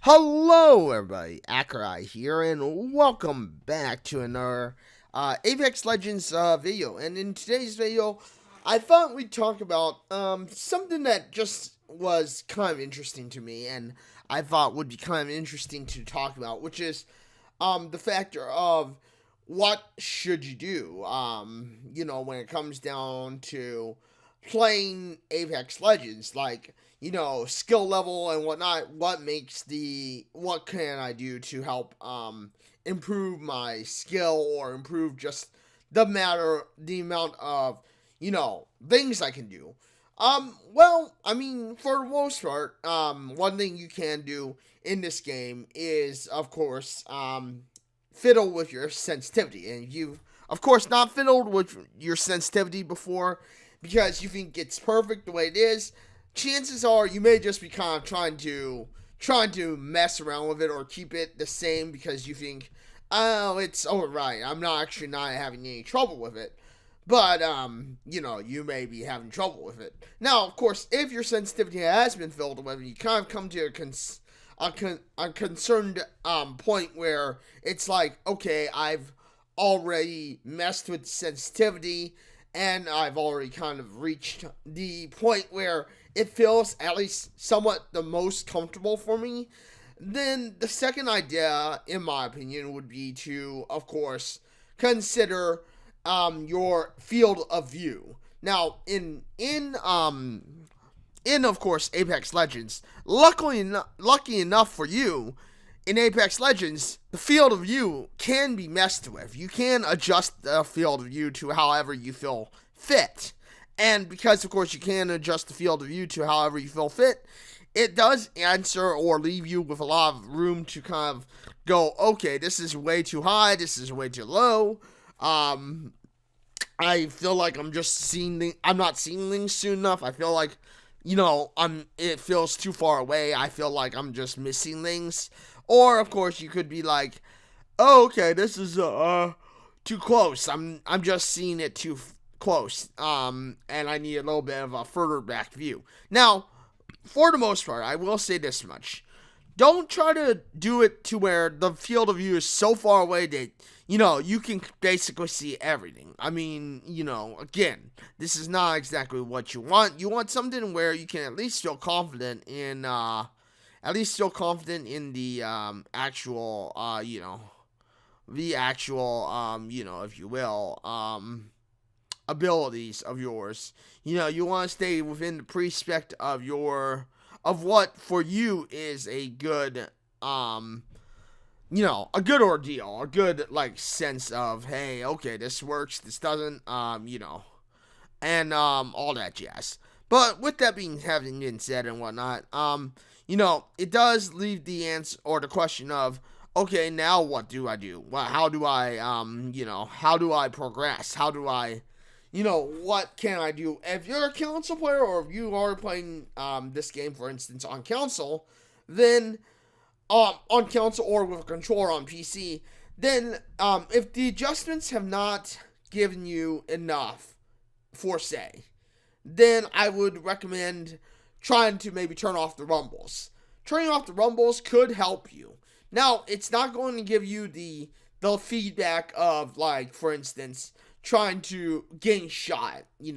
Hello, everybody. Accureye here, and welcome back to another Apex Legends video. And in today's video, I thought we'd talk about something that just was kind of interesting to me, and I thought would be kind of interesting to talk about, which is the factor of what should you do, when it comes down to playing Apex Legends, like, skill level and whatnot. What can I do to help improve my skill or improve just the amount of, things I can do. For the most part, one thing you can do in this game is, of course, fiddle with your sensitivity. And you've, of course, not fiddled with your sensitivity before because you think it's perfect the way it is. Chances are you may just be kind of trying to mess around with it or keep it the same because you think, oh, it's alright. I'm not having any trouble with it. But, you may be having trouble with it. Now, of course, if your sensitivity has been filled with it, you kind of come to a concerned point where it's like, okay, I've already messed with sensitivity and I've already kind of reached the point where it feels at least somewhat the most comfortable for me. Then the second idea, in my opinion, would be to, of course, consider your field of view. Now, in of course Apex Legends, lucky enough for you, in Apex Legends, the field of view can be messed with. You can adjust the field of view to however you feel fit. And because, of course, you can adjust the field of view to however you feel fit, it does answer or leave you with a lot of room to kind of go, okay, this is way too high, this is way too low. I feel like I'm not seeing things soon enough. I feel like, it feels too far away. I feel like I'm just missing things. Or, of course, you could be like, oh, okay, this is too close. I'm just seeing it too close. And I need a little bit of a further back view. Now, for the most part, I will say this much. Don't try to do it to where the field of view is so far away that, you can basically see everything. I mean, again, this is not exactly what you want. You want something where you can at least feel confident in, the actual, if you will, abilities of yours. You want to stay within the prespect of what for you is a good, a good ordeal, a good, sense of, hey, okay, this works, this doesn't, and, all that jazz. But with that having been said and whatnot, it does leave the answer or the question of, okay, now what do I do? Well, how do I progress? How do I, what can I do? If you're a console player or if you are playing, this game, for instance, on console, then, on console or with a controller on PC, then, if the adjustments have not given you enough, for say, then I would recommend trying to maybe turn off the rumbles. Turning off the rumbles could help you. Now, it's not going to give you the feedback of, for instance, trying to gain shot. You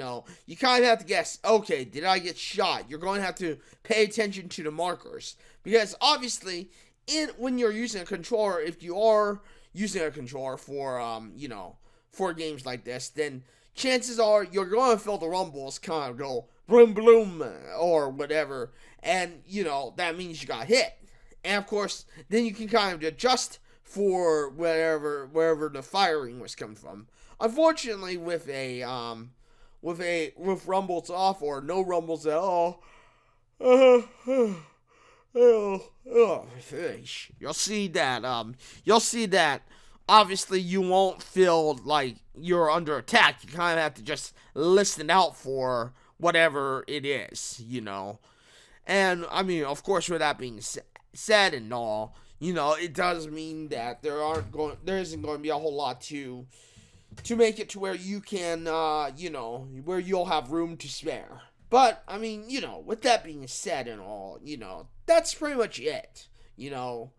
kind of have to guess, okay, did I get shot? You're going to have to pay attention to the markers. Because, obviously, when you're using a controller, if you are using a controller for games like this, then chances are you're going to feel the rumbles kind of go bloom bloom or whatever, and that means you got hit. And of course, then you can kind of adjust for wherever the firing was coming from. Unfortunately, with rumbles off or no rumbles at all, you'll see that obviously you won't feel like you're under attack. You kind of have to just listen out for whatever it is, And, of course, with that being said and all, it does mean that there isn't going to be a whole lot to make it to where you can, where you'll have room to spare. But, with that being said and all, that's pretty much it. You know,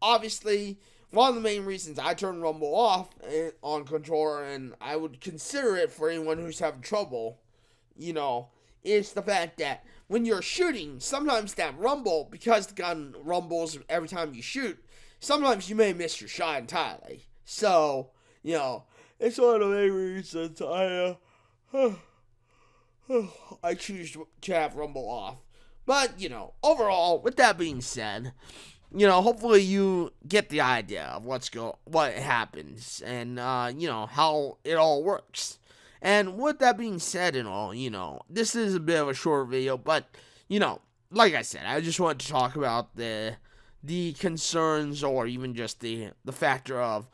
obviously, one of the main reasons I turn rumble off on controller, and I would consider it for anyone who's having trouble, is the fact that when you're shooting, sometimes that rumble, because the gun rumbles every time you shoot, sometimes you may miss your shot entirely. So, it's one of the main reasons I choose to have rumble off. But, overall, with that being said, hopefully you get the idea of what happens and, how it all works. And with that being said and all, this is a bit of a short video, but, like I said, I just wanted to talk about the concerns, or even just the factor of,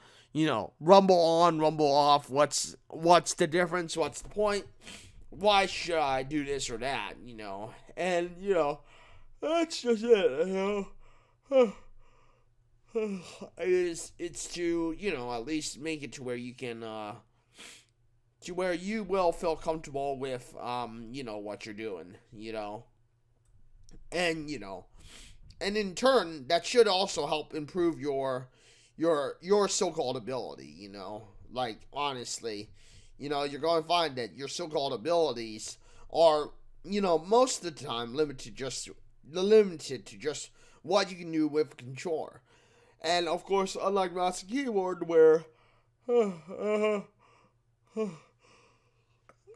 rumble on, rumble off, what's the difference, what's the point, why should I do this or that, and, that's just it, It's to, at least make it to where you can, to where you will feel comfortable with, what you're doing, and, and in turn, that should also help improve your so-called ability, like, honestly, you're going to find that your so-called abilities are, most of the time limited to just what you can do with a controller. And, of course, unlike mouse and keyboard, where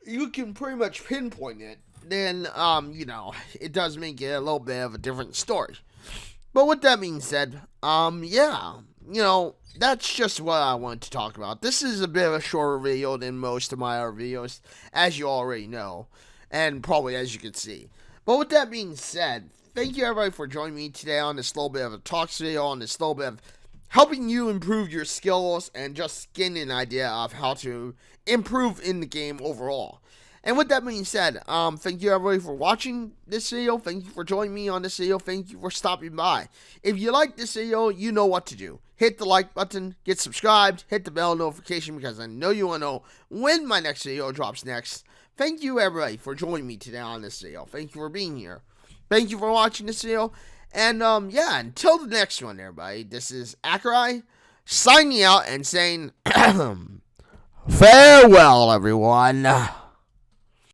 you can pretty much pinpoint it, then, it does make it a little bit of a different story. But with that being said, that's just what I wanted to talk about. This is a bit of a shorter video than most of my other videos, as you already know, and probably as you can see. But with that being said, thank you everybody for joining me today on this little bit of a talks video, on this little bit of helping you improve your skills and just getting an idea of how to improve in the game overall. And with that being said, thank you everybody for watching this video. Thank you for joining me on this video. Thank you for stopping by. If you like this video, you know what to do. Hit the like button, get subscribed, hit the bell notification, because I know you want to know when my next video drops next. Thank you everybody for joining me today on this video. Thank you for being here. Thank you for watching this video. And, until the next one, everybody, this is Accureye signing out and saying, farewell, everyone.